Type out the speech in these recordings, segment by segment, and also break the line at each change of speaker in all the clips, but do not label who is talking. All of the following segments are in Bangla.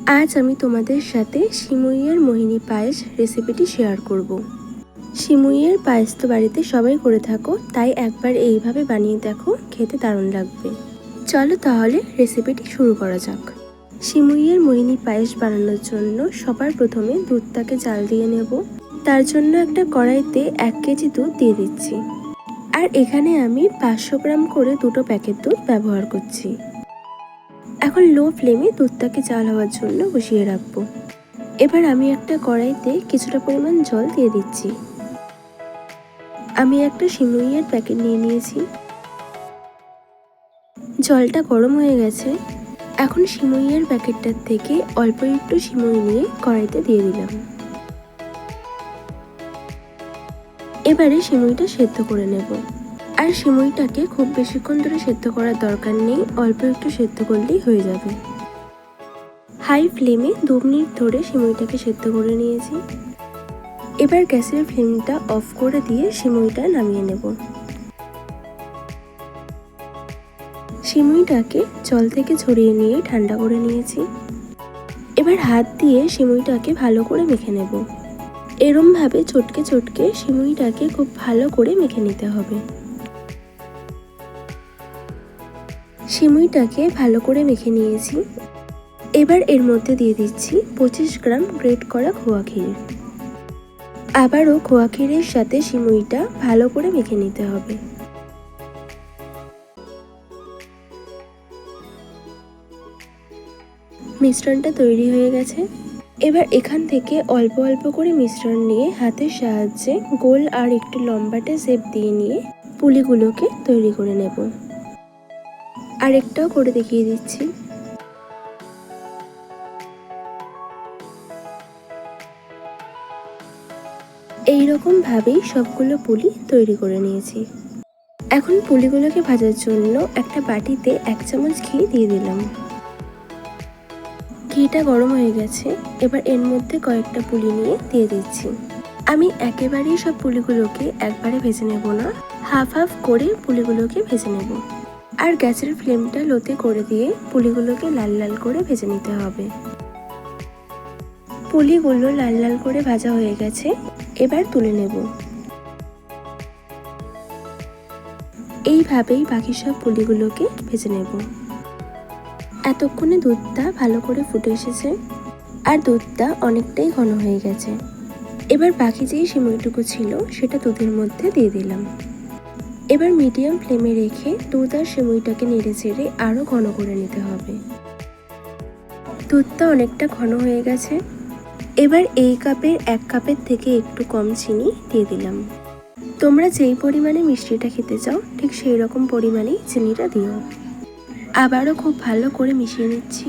আজ আমি তোমাদের সাথে সিমুইয়ের মোহিনী পায়েস রেসিপিটি শেয়ার করব। সিমুইয়ের পায়েস তো বাড়িতে সবাই করে থাকো, তাই একবার এইভাবে বানিয়ে দেখো, খেতে দারুণ লাগবে। চলো তাহলে রেসিপিটি শুরু করা যাক। সিমুইয়ের মোহিনী পায়েস বানানোর জন্য সবার প্রথমে দুধটাকে জাল দিয়ে নেব। তার জন্য একটা কড়াইতে 1 কেজি দুধ দিয়ে দিচ্ছি। আর এখানে আমি 500 গ্রাম করে 2টো প্যাকেট দুধ ব্যবহার করছি। এখন লো ফ্লেমে দুধটাকে জাল হওয়ার জন্য বসিয়ে রাখবো। এবার আমি একটা কড়াইতে কিছুটা পরিমাণ জল দিয়ে দিচ্ছি। আমি একটা সিমুইয়ের প্যাকেট নিয়ে নিয়েছি। জলটা গরম হয়ে গেছে। এখন সিমুইয়ের প্যাকেটটার থেকে অল্প একটু সিমুই নিয়ে কড়াইতে দিয়ে দিলাম। এবারে সিমুইটা সেদ্ধ করে নেব। আর সিমুইটাকে খুব বেশিক্ষণ ধরে সেদ্ধ করার দরকার নেই, অল্প একটু সেদ্ধ করলেই হয়ে যাবে। হাই ফ্লেমে 2 মিনিট ধরে সিমুইটাকে সেদ্ধ করে নিয়েছি। এবার গ্যাসের ফ্লেমটা অফ করে দিয়ে সিমুইটা নামিয়ে নেব। সিমুইটাকে জল থেকে ছড়িয়ে নিয়ে ঠান্ডা করে নিয়েছি। এবার হাত দিয়ে সিমুইটাকে ভালো করে মেখে নেব। এরমভাবে চটকে চটকে সিমুইটাকে খুব ভালো করে মেখে নিতে হবে। সিমুইটাকে ভালো করে মেখে নিয়েছি। এবার এর মধ্যে দিয়ে দিচ্ছি 25 গ্রাম গ্রেট করা খোয়া ক্ষীর। আবারও খোয়া ক্ষীরের সাথে সিমুইটা ভালো করে মেখে নিতে হবে। মিশ্রণটা তৈরি হয়ে গেছে। এবার এখান থেকে অল্প অল্প করে মিশ্রণ নিয়ে হাতের সাহায্যে গোল আর একটু লম্বাটে শেপ দিয়ে নিয়ে পুলিগুলোকে তৈরি করে নেব। আরেকটাও করে দেখিয়ে দিচ্ছি। এইরকম ভাবেই সবগুলো পুলি তৈরি করে নিয়েছি। এখন পুলিগুলোকে ভাজার জন্য একটা বাটিতে 1 চামচ ঘি দিয়ে দিলাম। ঘিটা গরম হয়ে গেছে। এবার এর মধ্যে কয়েকটা পুলি নিয়ে দিয়ে দিচ্ছি। আমি একেবারেই সব পুলিগুলোকে একবারে ভেজে নেব না, হাফ হাফ করে পুলিগুলোকে ভেজে নেব। আর গ্যাসের ফ্লেমটা লোতে করে দিয়ে পুলিগুলোকে লাল লাল করে ভেজে নিতে হবে। পুলিগুলো লাল লাল করে ভাজা হয়ে গেছে। এবার তুলে নেব। এইভাবেই বাকি সব পুলিগুলোকে ভেজে নেব। এতক্ষণে দুধটা ভালো করে ফুটে এসেছে আর দুধটা অনেকটাই ঘন হয়ে গেছে। এবার বাকি যেই সিমুইটুকু ছিল সেটা দুধের মধ্যে দিয়ে দিলাম। এবার মিডিয়াম ফ্লেমে রেখে দুধ আর সিমুইটাকে নেড়ে চেড়ে আরও ঘন করে নিতে হবে। দুধটা অনেকটা ঘন হয়ে গেছে। এবার এই কাপের 1 কাপের থেকে একটু কম চিনি দিয়ে দিলাম। তোমরা যেই পরিমাণে মিষ্টিটা খেতে চাও ঠিক সেই রকম পরিমাণেই চিনিটা দিও। আবারও খুব ভালো করে মিশিয়ে নিচ্ছি।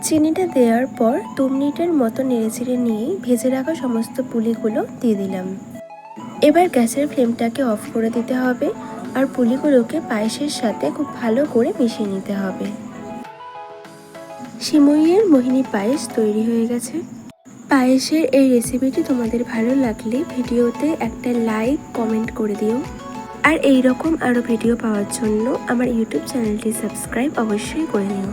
চিনিটা দেওয়ার পর 2 মিনিটের মতো নেড়েচেড়ে নিয়ে ভেজে রাখা সমস্ত পুলিগুলো দিয়ে দিলাম। এবার গ্যাসের ফ্লেমটাকে অফ করে দিতে হবে আর পুলিগুলোকে পায়েসের সাথে খুব ভালো করে মিশিয়ে নিতে হবে। সিমুইয়ের মোহিনী পায়েস তৈরি হয়ে গেছে। পায়েসের এই রেসিপিটি তোমাদের ভালো লাগলে ভিডিওতে একটা লাইক কমেন্ট করে দিও। আর এই রকম আরও ভিডিও পাওয়ার জন্য আমার ইউটিউব চ্যানেলটি সাবস্ক্রাইব অবশ্যই করে নিও।